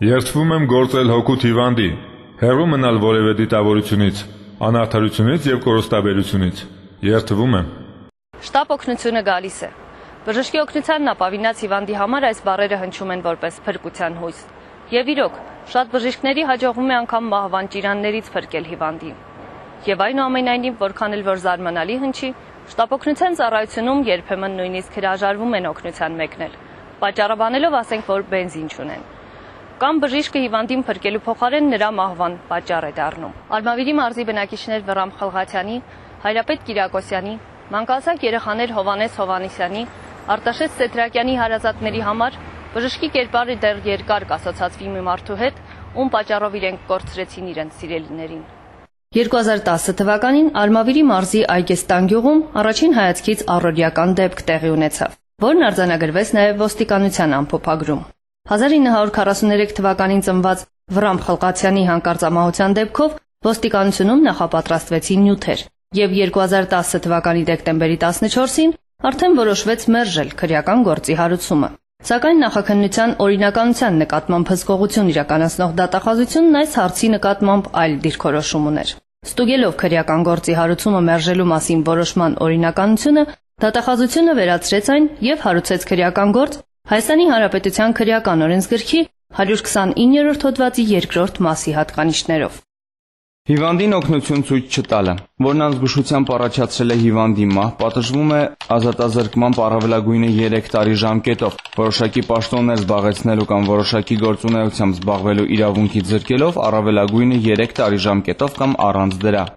Երդվում եմ գործել հոգուտ հիվանդի, հեռու մնալ որևէ դիտավորությունից, անարդարությունից եւ կորստաբերությունից։ Երդվում եմ։ Շտապ օգնությունը գալիս է։ Բժշկի օգնությանն ապավինած հիվանդի համար այս բառերը հնչում են որպես փրկության հույս։ Եվ իրոք, շատ բժիշկների հաջողվում է անգամ մահվան ճիրաններից փրկել հիվանդին։ Եվ այնուամենայնիվ, որքան էլ որ զարմանալի հնչի, շտապօգնության ծառայությունում երբեմն նույնիսկ հրաժարվում են օգնության մեկնել, պատճառաբանելով ասենք, որ բենզին չունեն։ Կամ բժիշկը հիվանդին փրկելու փոխարեն նրա մահվան պատճառ է դառնում։ Արմավիրի մարզի բնակիչներ Վռամ Խլղաթյանի, Հայրապետ Կիրակոսյանի, մանկահասակ երեխաներ Հովանես Հովանեսյանի, Արտաշես Սեդրակյանի հարազատների համար բժշկի կերպարը դեռ երկար կասոցացվի մի մարդու հետ, ում պատճառով իրենք կորցրեցին իրենց սիրելիներին։ 2010 թվականին Արմավիրի մարզի Այգեստան գյուղում առաջին հայացքից առօրյական դեպք տեղի ունեցավ, որն արձանագրվեց նաև ոստիկանության ամփոփագրում։ 1943 թվականին ծնված Վռամ Խլղաթյանի հանկարծամահության դեպքով ոստիկանությունում նախապատրաստվեցին նյութեր, եւ 2010 թվականի դեկտեմբերի 14-ին արդեն որոշվեց մերժել քրեական գործի հարուցումը։ Սակայն նախաքննության օրինականության նկատմամբ հսկողություն իրականացնող դատախազությունն այս հարցի նկատմամբ այլ դիրքորոշում ուներ։ Ստուգելով քրեական գործի հարուցումը մերժելու մասին որոշման օրինականությունը, դատախազությունը վերացրեց այն եւ հարուցեց քրեական գործ Հայաստանի Հանրապետության քրեական օրենսգրքի 129-րդ հոդվածի 2-րդ մասի հատկանիշներով։ Հիվանդին օգնություն ցույց չտալը, որն անզգուշությամբ առաջացրել է հիվանդի մահ, պատժվում է ազատազրկման առավելագույնը 3 տարի ժամկետով, որոշակի պաշտոններ զբաղեցնելու կամ որոշակի գործունեությամբ զբաղվելու իրավունքից զրկելով առավելագույնը 3 տարի ժամկետով կամ առանց դրա։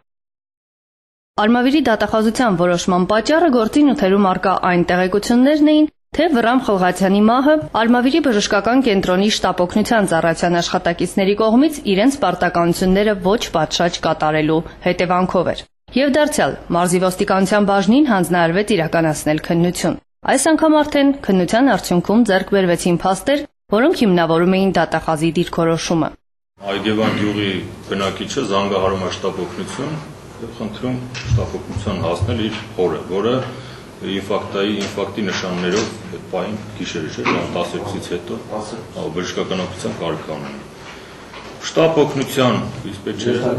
Արմավիրի դատախազության որոշման պատճառը գործի նյութերում առկա այն տեղեկություններն էին, թե Վռամ Խլղաթյանի մահը Արմավիրի բժշկական կենտրոնի շտապօգնության ծառայության աշխատակիցների կողմից իրենց պարտականությունները ոչ պատշաճ կատարելու հետևանքով էր։ Եվ դարձյալ մարզի ոստիկանության բաժնին հանձնարարվեց իրականացնել քննություն։ Այս անգամ արդեն քննության արդյունքում ձեռք բերվեցին փաստեր, որոնք հիմնավորում էին դատախազի դիրքորոշումը։ Այգեվան գյուղի բնակիչը զանգահարում է շտապօգնություն եւ խնդրում շտապօգնության հասնել իր հորը, որը ինֆարկտի նշաններով այդ պահին գիշերը չէ, ժամ 12-ից հետո բժշկական օգնության կարիք ունեն։ Շտապ օգնության դիսպեչերը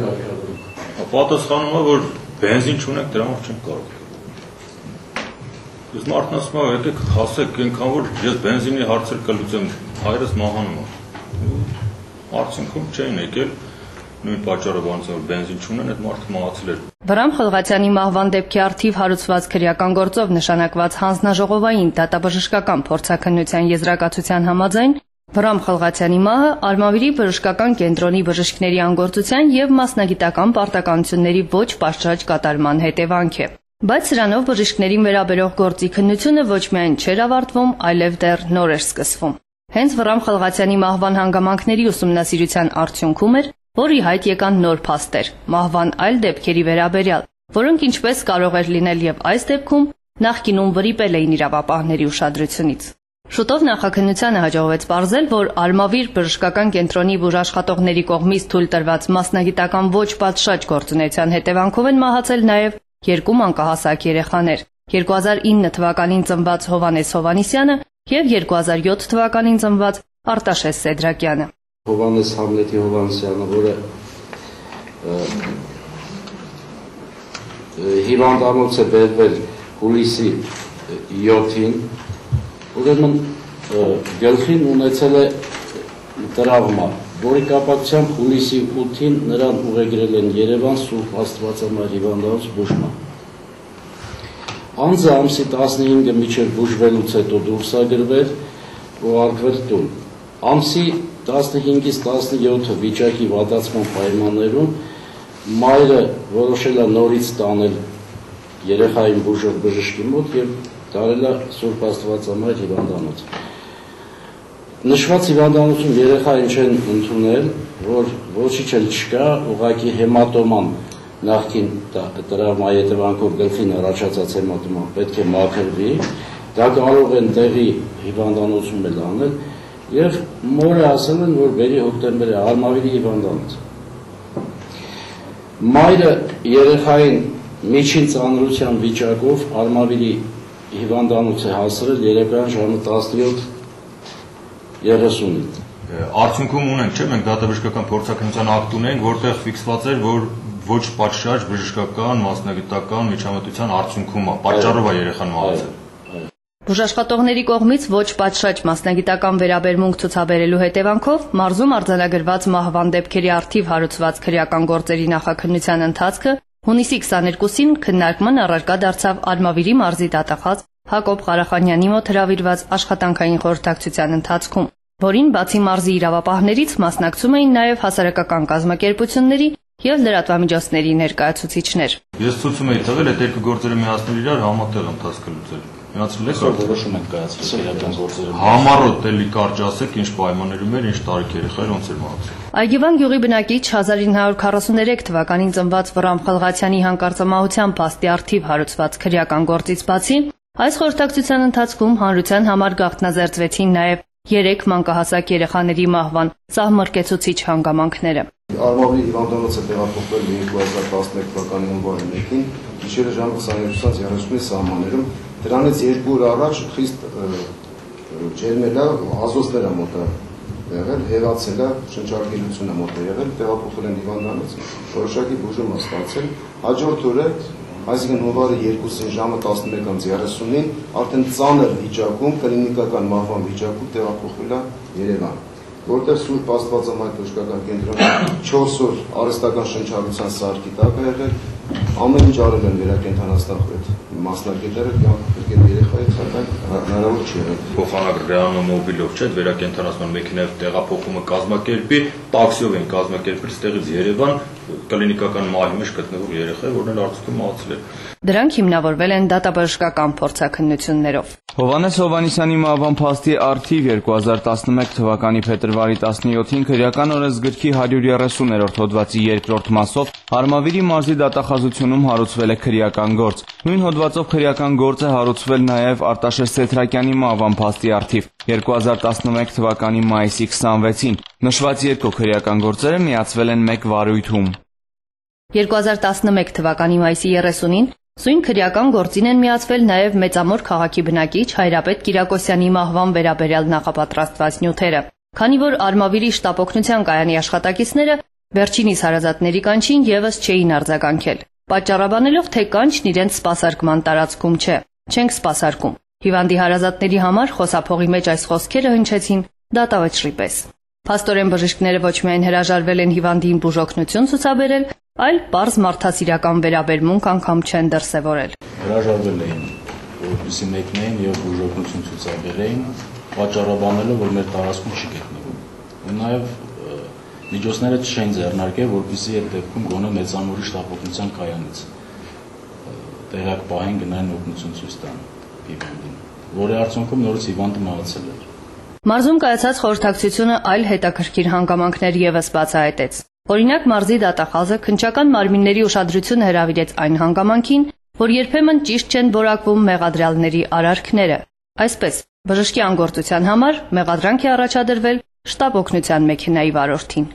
պատասխանում է, որ բենզին չունենք, դրանով չենք կարող։ Ես մարդն ասում եմ, եկեք հասեք, այնքան որ ես բենզինի հարցեր կլուծեմ, հայրս մահանում է։ Արդյունքում չէին եկել, նույն պատճառով անց որ բենզին չունեն, այդ մարդը մահացել էր։ Վռամ Խլղաթյանի մահվան դեպքի առթիվ հարուցված քրեական գործով նշանակված հանձնաժողովային դատաբժշկական փորձաքննության եզրակացության համաձայն Վռամ Խլղաթյանի մահը Արմավիրի բժշկական կենտրոնի բժիշկների անգործության եւ մասնագիտական պարտականությունների ոչ պատշաճ կատարման հետևանք է։ Բայց սրանով բժիշկներին վերաբերող գործի քննությունը ոչ միայն չէր ավարտվում, այլև դեռ նոր էր սկսվում։ Հենց Վռամ Խլղաթյանի մահվան հանգամանքների ուսումնասիրության արդյունքում էր, որ ի հայտ եկան նոր փաստեր մահվան այլ դեպքերի վերաբերյալ, որոնք ինչպես կարող էր լինել եւ այս դեպքում նախկինում վրիպել էին իրավապահների ուշադրությունից։ Շուտով նախաքննությանը հաջողվեց պարզել, որ Արմավիր բժշկական կենտրոնի բուժաշխատողների կողմից թույլ տրված մասնագիտական ոչ պատշաճ գործունեության հետևանքով են մահացել նաեւ 2 մանկահասակ երեխաներ՝ 2009 թվականին ծնված Հովանես Հովանեսյանը եւ 2007 թվականին ծնված Արտաշես Սեդրակյանը։ Հովանես Համլետի Հովանեսյանը, որը հիվանդանոց է բերվել հուլիսի 7-ին, ուրեմն գլխին ունեցել է տրավմա, որի կապակցությամբ հուլիսի 8-ին նրան ուղեկրել են Երևան Սուրբ Աստվածամայր հիվանդանոց բուժման։ Անձը ամսի 15-ը մինչև բուժվելուց հետո դուրս է գրվել ու արգվել տուն։ Ամսի 15-ից 17-ը վիճակի վատացման պայմաններում մայրը որոշել է նորից տանել երեխային բուժող բժշկի մոտ եւ տարել է Սուրբ Աստվածամայր հիվանդանոց։ Նշված հիվանդանոցում երեխային չեն ընդունել, որ ոչինչ էլ չկա, ուղղակի հեմատոման նախքին տրավմայի հետևանքով գլխին առաջացած հեմատոման պետք է մաքրվի, դա կարող են տեղի հիվանդանոցում էլ անել եւ մորը ասել են, որ բերի հոկտեմբերի Արմավիրի հիվանդանոց։ Մայրը երեխային միջին ծանրության վիճակով Արմավիրի հիվանդանոց է հասրել երեկոյան ժամը 17:30-ին։ Արդյունքում ունենք, չէ՞, մենք դատաբժշկական փորձաքննության ակտ ունենք, որտեղ ֆիքսված էր, որ ոչ պատշաճ բժշկական, մասնագիտական միջամտության արդյունքում է, պատճառով է երեխան մահացել։ Բուժաշխատողների կողմից ոչ պատշաճ մասնագիտական վերաբերմունք ցուցաբերելու հետևանքով մարզում արձանագրված մահվան դեպքերի առթիվ հարուցված քրեական գործերի նախաքննության ընթացքը հունիսի 22-ին քննարկման առարկա դարձավ Արմավիրի մարզի դատախազ Հակոբ Ղարախանյանի մոտ հրավիրված աշխատանքային խորհրդակցության ընթացքում, որին բացի մարզի իրավապահներից մասնակցում էին նաև հասարակական կազմակերպությունների և լրատվամիջոցների ներկայացուցիչներ։ Ես ցույցում էի տվել այդ երկու գործերը միացնել իրար համատեղ ընթացքը լուծել։ Միացրել եք որոշում եք կայացրել իրական գործերը։ Համառոտ էլի կարճ ասեք, ինչ պայմաններում էր, ինչ տարիք երեխա էր, ոնց էր մահացել։ Այգիվան գյուղի բնակիչ 1943 թվականին ծնված Վռամ Խլղացյանի հանկարծամահության փաստի առթիվ հարուցված քրեական գործից բացի, այս խորհրդակցության ընթացքում հանրության համար գաղտնազերծվեցին նաև 3 մանկահասակ երեխաների մահվան սահմռկեցուցիչ հանգամանքները։ Արմավիրի հիվանդանոցը տեղափոխվել 2011 թվականի հունվարի 1-ին, գիշերը ժամը 22:30-ի սահմաններում, դրանից 2 օր առաջ խիստ ջերմելա ազոսները մոտ է եղել, հեղացելա շնչարգելությունը մոտ է եղել, տեղափոխվել են հիվանդանոց, որոշակի բուժում է ստացել, հաջորդ օրը, այսինքն հունվարի 2-ին ժամը 11:30-ին արդեն ծանր վիճակում, կլինիկական մահվան վիճակում տեղափոխվել է Երևան, որտեղ Սուրբ Աստվածամայր բժշկական կենտրոնում 4 օր արհեստական շնչառության սարքի տակ է եղել, ամեն ինչ արել են վերակենդանացնող այդ մասնագետները, կյանքել երեխայի, սակայն հնարավոր չի եղել։ Փոխանակ ռեանիմոբիլով չէ, վերակենդանացման մեքենայով տեղափոխումը կազմակերպի, տաքսիով են կազմակերպել ստեղից Երևան կլինիկական մահի մեջ գտնվող երեխա, որն էլ արդյունքում մահացել է։ Դրանք հիմնավորվել են դատաբժշկական փորձաքննություններով։ Հովհաննես Հովհաննիսյանի մահվան փաստի առթիվ 2011 թվականի փետրվարի 17-ին քրեական օրենսգրքի 130-րդ հոդվածի 2-րդ մասով Արմավիրի մարզի դատախազությունում հարուցվել է քրեական գործ։ Նույն հոդվածով քրեական գործ է հարուցվել նաև Արտաշես Սեթրակյանի մահվան փաստի առթիվ 2011 թվականի մայիսի 26-ին։ Նշված երկու քրեական գործերը միացվել են մեկ վարույթում։ 2011 թվականի մայիսի 30-ին սույն քրեական գործին են միացվել նաև Մեծամոր քաղաքի բնակիչ Հայրապետ Կիրակոսյանի մահվան վերաբերյալ նախապատրաստված նյութերը, քանի որ Արմավիրի շտապօգնության կայանի աշխատակիցները վերջինիս հարազատների կանչին եւս չէին արձագանքել, պատճառաբանելով, թե կանչն իրենց սպասարկման տարածքում չէ, չենք սպասարկում։ Հիվանդի հարազատների համար խոսափողի մեջ այս խոսքերը հնչեցին դատավճռի պես։ Փաստորեն բժիշկները ոչ միայն հրաժարվել են հիվանդին բուժօգնություն ցուցաբերել, այլ պարզ մարդասիրական վերաբերմունք անգամ չեն դրսևորել։ Հրաժարվել էին, որպեսզի մեկնեին եւ բուժօգնություն ցուցաբերեին, պատճառաբանելով, որ մեր տարածքում չի գտնվում։ Ու նաեւ միջոցները չեն ձեռնարկել, որպեսզի այդ դեպքում գոնե Մեծամորի շտապօգնության կայանից տեղակ պահեն գնային օգնություն ցույց տան հիվանդին, որի արդյունքում նորից հիվանդը մահացել էր։ Մարզում կայացած խորհրդակցությունը այլ հետաքրքիր հանգամանքներ եւս բացահայտեց։ Օրինակ մարզի դատախազը քննչական մարմինների ուշադրությունը հրավիրեց այն հանգամանքին, որ երբեմն ճիշտ չեն որակվում մեղադրյալների արարքները։ Այսպես, բժշկի անգործության համար մեղադրանք է առաջադրվել շտապօգնության մեքենայի վարորդին։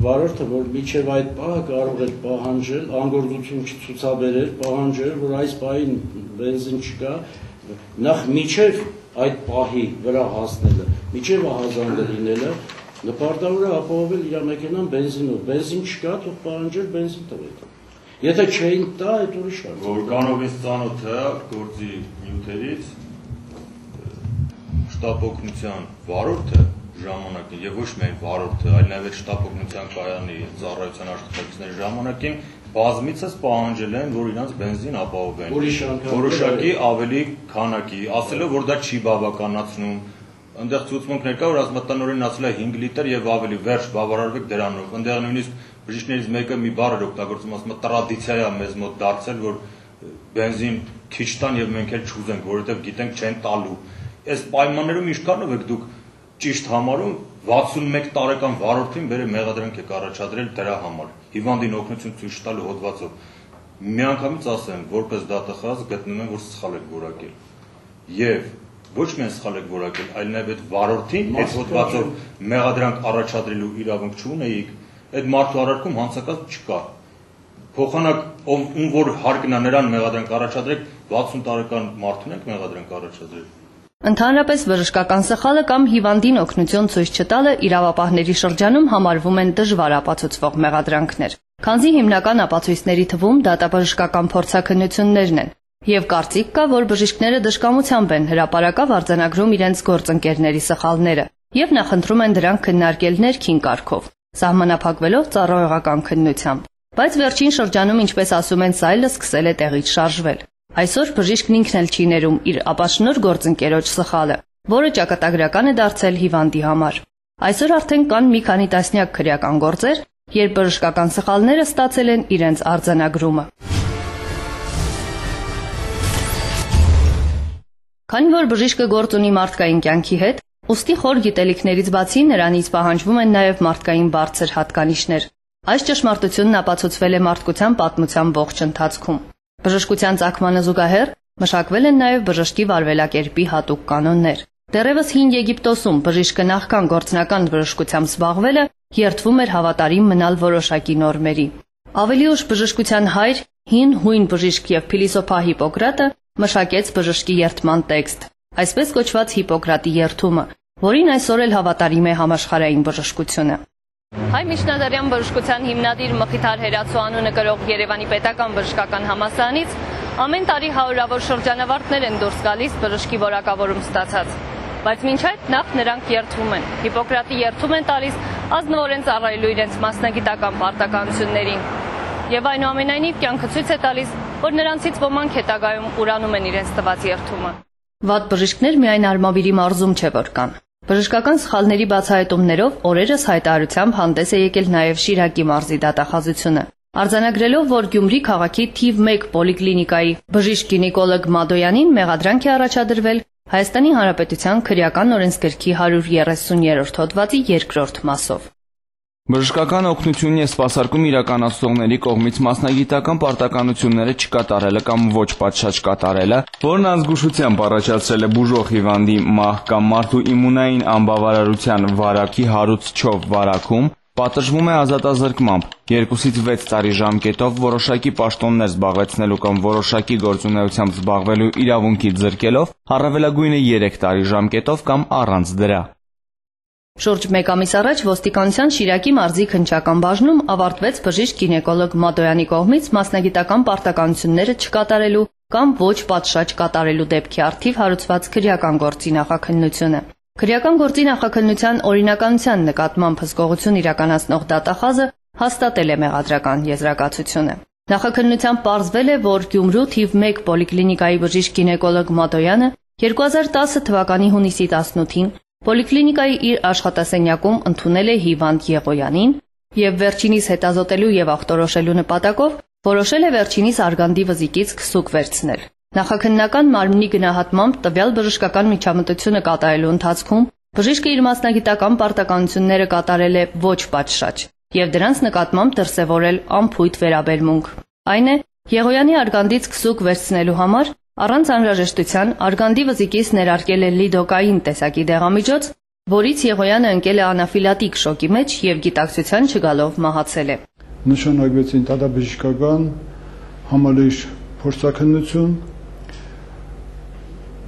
Վարորդը, որ միջև այդ պահը կարող էր պահանջել, անգործություն չցուցաբերել, պահանջել, որ այս պահին բենզին չկա, նախ միջև այդ պահի վրա հասնելը, միջև ահազանգը լինելը, նպարտավոր է ապահովել իր մեքենան բենզինով, բենզին չկա, թող պահանջել բենզին տվեք։ Եթե չէին տա, այդ ուրիշ հարց։ Որքանով ինձ ծանոթ է գործի նյութերից շտապօգնության վարորդը ժամանակին եւ ոչ միայն վարորդը, այլ նաեւ շտապօգնության կայանի ծառայության աշխատակիցների ժամանակին բազմիցս պահանջել են, որ իրանց բենզին ապահովեն։ Որոշակի ավելի քանակի, ասելով, որ դա չի բավականացնում։ Այնտեղ ցուցմունքներ կա, որ ազգանորեն ասել է 5 լիտր եւ ավելի, վերջ բավարարվեք դրանով։ Այնտեղ նույնիսկ բժիշկներից մեկը մի բառ էր օգտագործում, ասում է տրադիցիա է մեզ մոտ դարձել, որ բենզին քիչ տան եւ մենք էլ չուզենք, որովհետեւ գիտենք չեն տալու։ Այս պայմաններում ինչքանով եք դուք ճիշտ համարում 61 տարեկան վարորդին բերե մեղադրանք եք առաջադրել դրա համար։ Հիվանդին օգնություն ցույց տալու հոդվածով։ Միանգամից ասեմ, որպես դատախազ գտնում եմ, որ սխալ եք որակել։ Եվ ոչ միայն սխալ եք որակել, այլ նաև այդ վարորդին այդ հոդվածով մեղադրանք առաջադրելու իրավունք չունեիք, այդ մարդու արարքում հանցակազմ չկա։ Փոխանակ ում որ հարկն է նրան մեղադրանք առաջադրեք, 60 տարեկան մարդուն եք մեղադրանք առաջադրել։ Ընդհանրապես բժշկական սխալը կամ հիվանդին օգնություն ցույց չտալը իրավապահների շրջանում համարվում են դժվար ապացուցվող մեղադրանքներ, քանզի հիմնական ապացույցների թվում դատաբժշկական փորձաքննություններն են, եւ կարծիք կա, որ բժիշկները դժկամությամբ են հրապարակավ արձանագրում իրենց գործընկերների սխալները եւ նախընտրում են դրանք քննարկել ներքին կարգով, սահմանափակվելով ծառայողական քննությամբ։ Բայց վերջին շրջանում, ինչպես ասում են, սայլը սկսել է տեղից շարժվել։ Այսօր բժիշկն ինքն էլ չի ներում իր ապաշնոր գործընկերոջ սխալը, որը ճակատագրական է դարձել հիվանդի համար։ Այսօր արդեն կան մի քանի տասնյակ քրեական գործեր, երբ բժշկական սխալները ստացել են իրենց արձանագրումը։ Քանի որ բժիշկը գործ ունի մարդկային կյանքի հետ, ուստի խոր գիտելիքներից բացի նրանից պահանջվում են նաև մարդկային բարձր հատկանիշներ։ Այս ճշմարտությունն ապացուցվել է մարդկության պատմության ողջ ընթացքում։ Բժշկության ծագմանը զուգահեռ մշակվել են նաև բժշկի վարվելակերպի հատուկ կանոններ։ Դեռևս հին Եգիպտոսում բժիշկը նախքան գործնական բժշկությամբ զբաղվելը երդվում էր հավատարիմ մնալ որոշակի նորմերի։ Ավելի ուշ բժշկության հայր, հին հույն բժիշկ եւ փիլիսոփա Հիպոկրատը մշակեց բժշկի երդման տեքստ, այսպես կոչված Հիպոկրատի երդումը, որին այսօր էլ հավատարիմ է համաշխարհային բժշկությունը։ Հայ միջնադարյան բժշկության հիմնադիր Մխիթար Հերացու անունը կրող Երևանի պետական բժշկական համալսարանից ամեն տարի հարյուրավոր շրջանավարտներ են դուրս գալիս բժշկի որակավորում ստացած։ Բայց մինչ այդ նախ նրանք երդվում են։ Հիպոկրատի երդում են տալիս ազնվորեն ծառայելու իրենց մասնագիտական պարտականություններին։ Եվ այնուամենայնիվ կյանքը ցույց է տալիս, որ նրանցից ոմանք հետագայում ուրանում են իրենց տված երդումը։ Վատ բժիշկներ միայն Արմավիրի մարզում չէ որ կան։ Բժշկական սխալների բացահայտումներով օրերս հայտարարությամբ հանդես է եկել նաև Շիրակի մարզի դատախազությունը։ Արձանագրելով, որ Գյումրի քաղաքի թիվ 1 պոլիկլինիկայի բժիշկ-գինեկոլոգ Մադոյանին մեղադրանք է առաջադրվել Հայաստանի Հանրապետության քրեական օրենսգրքի 130-րդ հոդվածի 2-րդ մասով։ Բժշկական օգնությունն եւ սպասարկում իրականացնողների կողմից մասնագիտական պարտականությունները չկատարելը կամ ոչ պատշաճ կատարելը, որն անզգուշությամբ առաջացրել է բուժող հիվանդի մահ կամ մարդու իմունային անբավարարության վարակի հարուցչով վարակում, պատժվում է ազատազրկմամբ 2-ից 6 տարի ժամկետով որոշակի պաշտոններ զբաղեցնելու կամ որոշակի գործունեությամբ զբաղվելու իրավունքից զրկելով, առավելագույնը 3 տարի ժամկետով կամ առանց դրա։ Շուրջ 1 ամիս առաջ ոստիկանության Շիրակի մարզի քննչական բաժնում ավարտվեց բժիշկ-գինեկոլոգ Մադոյանի կողմից մասնագիտական պարտականությունները չկատարելու կամ ոչ պատշաճ կատարելու դեպքի առթիվ հարուցված քրեական գործի նախաքննությունը։ Քրեական գործի նախաքննության օրինականության նկատմամբ հսկողություն իրականացնող դատախազը հաստատել է մեղադրական եզրակացությունը։ Նախաքննությամբ պարզվել է, որ Գյումրու թիվ 1 պոլիկլինիկայի բժիշկ-գինեկոլոգ Մադոյանը 2010 թվականի հունիսի 18-ին Պոլիկլինիկայի իր աշխատասենյակում ընդունել է հիվանդ Եղոյանին եւ վերջինիս հետազոտելու եւ ախտորոշելու նպատակով որոշել է վերջինիս արգանդի վզիկից քսուկ վերցնել։ Նախաքննական մարմնի գնահատմամբ տվյալ բժշկական միջամտությունը կատարելու ընթացքում բժիշկը իր մասնագիտական պարտականությունները կատարել է ոչ պատշաճ եւ դրանց նկատմամբ դրսեւորել անփույթ վերաբերմունք։ Այն է, Եղոյանի արգանդից քսուկ վերցնելու համար առանց անհրաժեշտության արգանդի վզիկից ներարկել է լիդոկային տեսակի դեղամիջոց, որից Եղոյանը ընկել է անաֆիլատիկ շոկի մեջ եւ գիտակցության չգալով մահացել է։ Նշանակվեցին տադաբժշկական համալիր փորձաքննություն,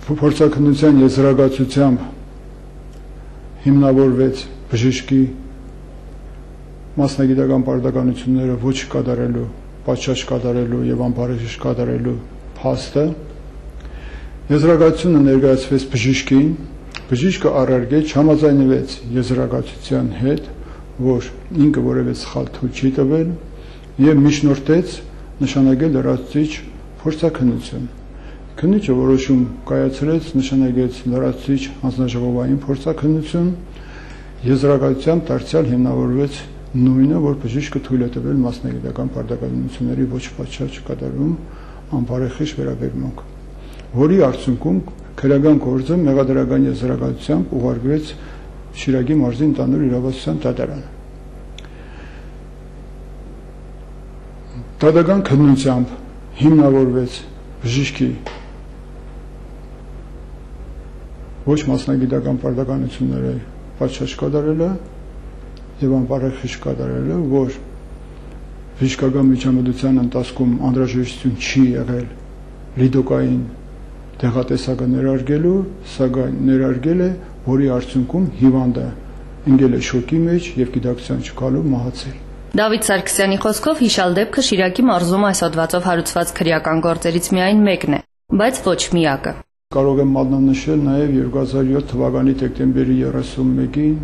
փորձաքննության եզրակացությամբ հիմնավորվեց բժշկի մասնագիտական պարտականությունները ոչ կատարելու, պատշաճ կատարելու եւ անբարեժիշտ կատարելու փաստը։ Եզրակացությունը ներկայացվեց բժիշկին, բժիշկը առարգեց, համաձայնվեց եզրակացության հետ, որ ինքը որևէ սխալ թույլ չի տվել եւ միջնորդեց նշանակել լրացուցիչ փորձաքննություն։ Քննիչը որոշում կայացրեց, նշանակեց լրացուցիչ հանձնաժողովային փորձաքննություն, եզրակացությամբ դարձյալ հիմնավորվեց նույնը, որ բժիշկը թույլ է տվել մասնագիտական պարտականությունների ոչ պատշաճ կատարում անբարեխիղճ վերաբերմունք, որի արդյունքում քրեական գործը մեղադրական եզրակացությամբ ուղարկվեց Շիրակի մարզի ընդհանուր իրավասության դատարան։ Դատական քննությամբ հիմնավորվեց բժիշկի ոչ մասնագիտական պարտականությունները պատշաճ կատարելը եւ անբարեխիղճ կատարելը, որ բժշկական միջամտության ընթացքում անհրաժեշտություն չի եղել լիդոկային տեղատեսակը ներարկելու, սակայն ներարկել է, որի արդյունքում հիվանդը ընկել է շոկի մեջ եւ գիտակցության չկալու մահացել։ Դավիթ Սարգսյանի խոսքով հիշալ դեպքը Շիրակի մարզում այս հոդվածով հարուցված քրեական գործերից միայն մեկն է, բայց ոչ միակը։ Կարող եմ մատնանշել նաև 2007 թվականի դեկտեմբերի 31-ին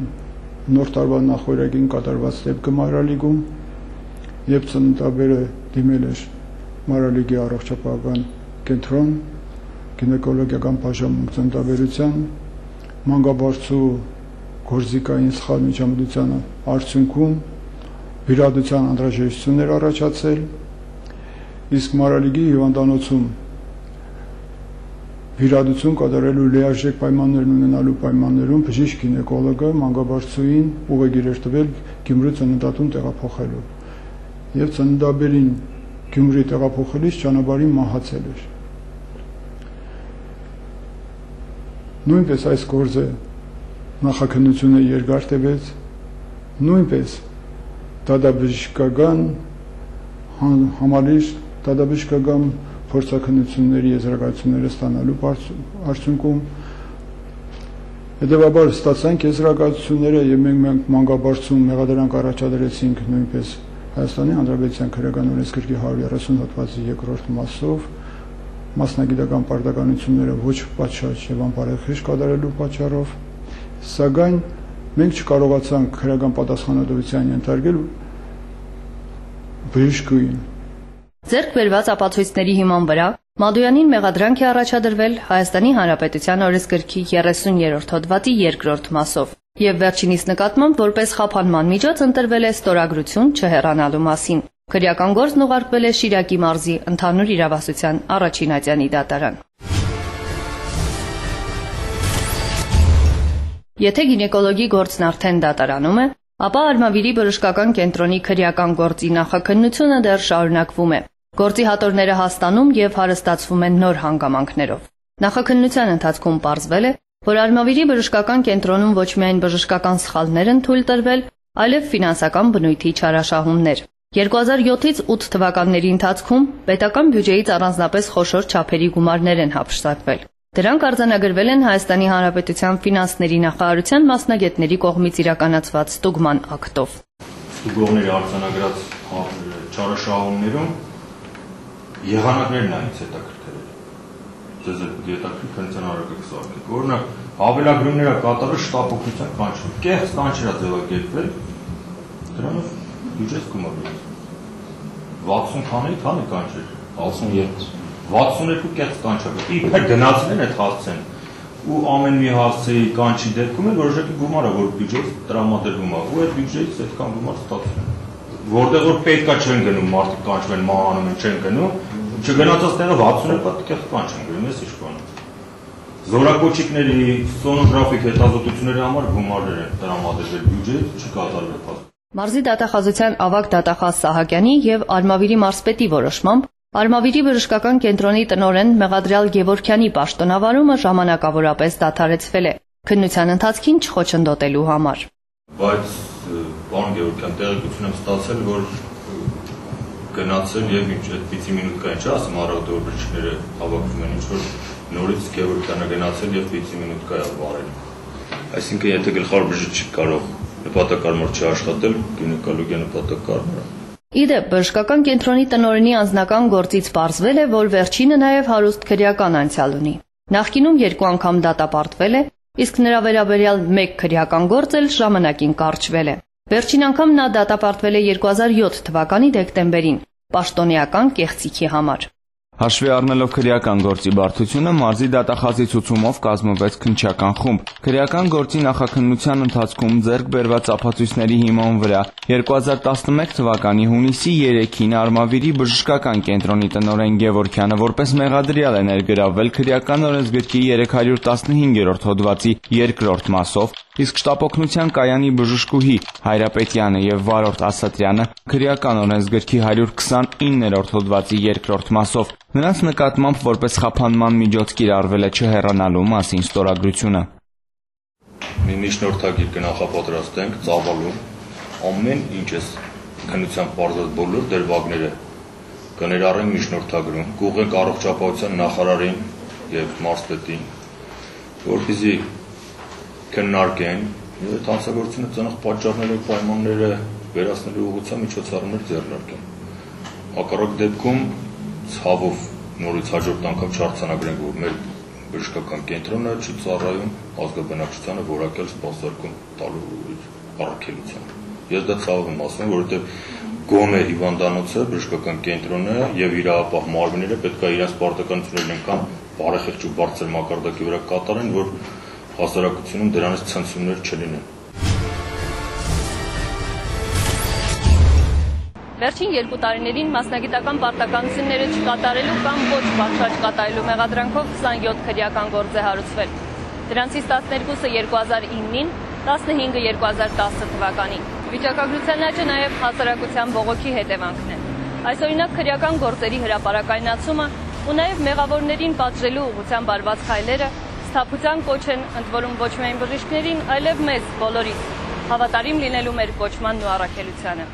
նոր տարվա նախօրյակին կատարված դեպքը Մարալիգում, երբ ծննդաբերը դիմել էր Մարալիգի առողջապահական կենտրոն, գինեկոլոգիական բաժանում ծննդաբերության, մանկաբարձու գործիքային սխալ միջամտության արդյունքում վիրահատության անհրաժեշտություն էր առաջացել, իսկ Մարալիգի հիվանդանոցում վիրահատություն կատարելու լիարժեք պայմաններ ունենալու պայմաններում բժիշկ գինեկոլոգը մանկաբարձուին ուղեգիր էր տվել Գյումրի ծննդատուն տեղափոխելու եւ ծննդաբերին Գյումրի տեղափոխելիս ճանապարհին մահացել էր։ Նույնպես այս գործը նախաքննությունը երկար տևեց, նույնպես դատաբժշկական համալիր դատաբժշկական փորձաքննությունների եզրակացությունները ստանալու արդյունքում հետևաբար ստացանք եզրակացությունները եւ մենք մանկաբարձում մեղադրանք առաջադրեցինք նույնպես Հայաստանի Հանրապետության քրեական օրենսգրքի 130 հոդվածի 2-րդ մասով մասնագիտական պարտականությունները ոչ պատշաճ եւ անբարեխիղճ կատարելու պատճառով, սակայն մենք չկարողացանք քրեական պատասխանատվության ենթարկել բժշկուին։ Ձեռք բերված ապացույցների հիման վրա Մադոյանին մեղադրանք է առաջադրվել Հայաստանի Հանրապետության օրենսգրքի 30-րդ հոդվածի 2-րդ մասով եւ վերջինիս նկատմամբ որպես խափանման միջոց ընտրվել է ստորագրություն չհեռանալու մասին։ Քրեական գործն ուղարկվել է Շիրակի մարզի ընդհանուր իրավասության առաջին ատյանի դատարան։ Եթե գինեկոլոգի գործն արդեն դատարանում է, ապա Արմավիրի բժշկական կենտրոնի քրեական գործի նախաքննությունը դեռ շարունակվում է։ Գործի հատորները հաստանում եւ հարստացվում են նոր հանգամանքներով։ Նախաքննության ընթացքում պարզվել է, որ Արմավիրի բժշկական կենտրոնում ոչ միայն բժշկական սխալներ են թույլ տրվել, այլև ֆինանսական բնույթի չարաշահումներ։ 2007-ից 8 թվականների ընթացքում պետական բյուջեից առանձնապես խոշոր չափերի գումարներ են հափշտակվել։ Դրանք արձանագրվել են Հայաստանի Հանրապետության ֆինանսների նախարարության մասնագետների կողմից իրականացված ստուգման ակտով։ Ստուգողների արձանագրած չարաշահումներում եղանակներն այնց հետաքրքրել։ Ձեզ հետաքրքիր քննության արագ սարքեք, օրինակ հավելագրումները կատարել շտապօգնության կանչում, կեղծ կանչերա ձևակերպվել, դրանով բյուջես գումարվել։ 60 քանի կանչեր, 62 կեղծ կանչակը, իբր գնացել են այդ հասցեն, ու ամեն մի հասցեի կանչի դեպքում էլ որոշակի գումար է, որ բյուջեից տրամադրվում է, ու այդ բյուջեից այդքան գումար ստացվում է։ Որտեղ որ պետքա չեն գնում, մարդիկ կանչվել մահանում են, չեն գնում, չգնացած տեղը 62 կեղծ կանչ են գրում, ես ինչ բան։ Զորակոչիկների սոնոգրաֆիկ հետազոտությունների համար գումարներ են տրամադրվել բյուջեից, չկատարվել։ Մարզի դատախազության ավագ դատախազ Սահակյանի եւ Արմավիրի մարզպետի որոշմամբ Արմավիրի բժշկական կենտրոնի տնօրեն Մեղադրյալ Գևորգյանի պաշտոնավարումը ժամանակավորապես դադարեցվել է քննության ընթացքին չխոչընդոտելու համար։ Բայց պարոն Գևորգյան, տեղեկություն եմ ստացել, որ գնացել եւ ինչ այդ պիցի մինուտկային չէ, ասում առավոտը որ բժիշկները հավաքվում են, ինչ որ նորից Գևորգյանը գնացել եւ պիցի մինուտկա է վարել։ Այսինքն եթե գլխավոր բժիշկ կարող նպատակարար չի աշխատել, գինեկոլոգիա նպատակարար է։ Իդեպ բժշկական կենտրոնի տնօրենի անձնական գործից պարզվել է, որ վերջինը նաև հարուստ քրեական անցյալ ունի։ Նախկինում 2 անգամ դատապարտվել է, իսկ նրա վերաբերյալ 1 քրեական գործ էլ ժամանակին կարճվել է։ Վերջին անգամ նա դատապարտվել է 2007 թվականի դեկտեմբերին պաշտոնեական կեղծիքի համար։ Հաշվի առնելով քրեական գործի բարդությունը, մարզի դատախազի ցուցումով կազմվեց քննչական խումբ։ Քրեական գործի նախաքննության ընթացքում ձեռք բերված ապացույցների հիման վրա 2011 թվականի հունիսի 3-ին Արմավիրի բժշկական կենտրոնի տնօրեն Գևորգյանը որպես մեղադրյալ է ներգրավվել քրեական օրենսգրքի 315-րդ հոդվածի 2-րդ մասով, իսկ շտապօգնության կայանի բժշկուհի Հայրապետյանը եւ վարորդ Ասատրյանը քրեական օրենսգրքի 129-րդ հոդվածի 2-րդ մասով նրանց նկատմամբ որպես խափանման միջոց կիրառվել է չհեռանալու մասին ստորագրությունը։ Մի միջնորդագիր կնախապատրաստենք, ծավալում, ամեն ինչ էս քննության պարզած բոլոր դրվագները կներառենք միջնորդագրում, կուղղենք առողջապահության նախարարին եւ մարզպետին, որպեսզի քննարկեն այդ հանցագործությունը ծնող պատճառները, պայմանները վերացնելու ուղղությամբ միջոցառումներ ձեռնարկեն։ Հակառակ դեպքում ցավով նորից հաջորդ անգամ չարձանագրենք, որ մեր բժշկական կենտրոնը չի ծառայում ազգաբնակչությանը որակյալ սպասարկում տալու առաքելությամբ։ Ես դա ցավով եմ ասում, որովհետեւ գոնե հիվանդանոցը, բժշկական կենտրոնը եւ իրավապահ մարմինները պետք է իրենց պարտականություններն այնքան բարեխիղճ ու բարձր մակարդակի վրա կատարեն, որ հասարակությունում դրանից ցնցումներ չլինեն։ Վերջին 2 տարիներին մասնագիտական պարտականությունները չկատարելու կամ ոչ բարձր չկատարելու մեղադրանքով 27 քրեական գործ է հարուցվել։ Դրանցից 12-ը 2009-ին, 15-ը 2010 թվականին։ Վիճակագրության աճը նաև հասարակության բողոքի հետևանքն է։ Այսօրինակ քրեական գործերի հրապարակայնացումը ու նաև մեղավորներին պատժելու ուղղությամբ արված քայլերը սթափության կոչ են ընդ որում ոչ միայն բժիշկներին, այլև մեզ բոլորիս հավատարիմ լինելու մեր կոչմանն ու առաքելությանը։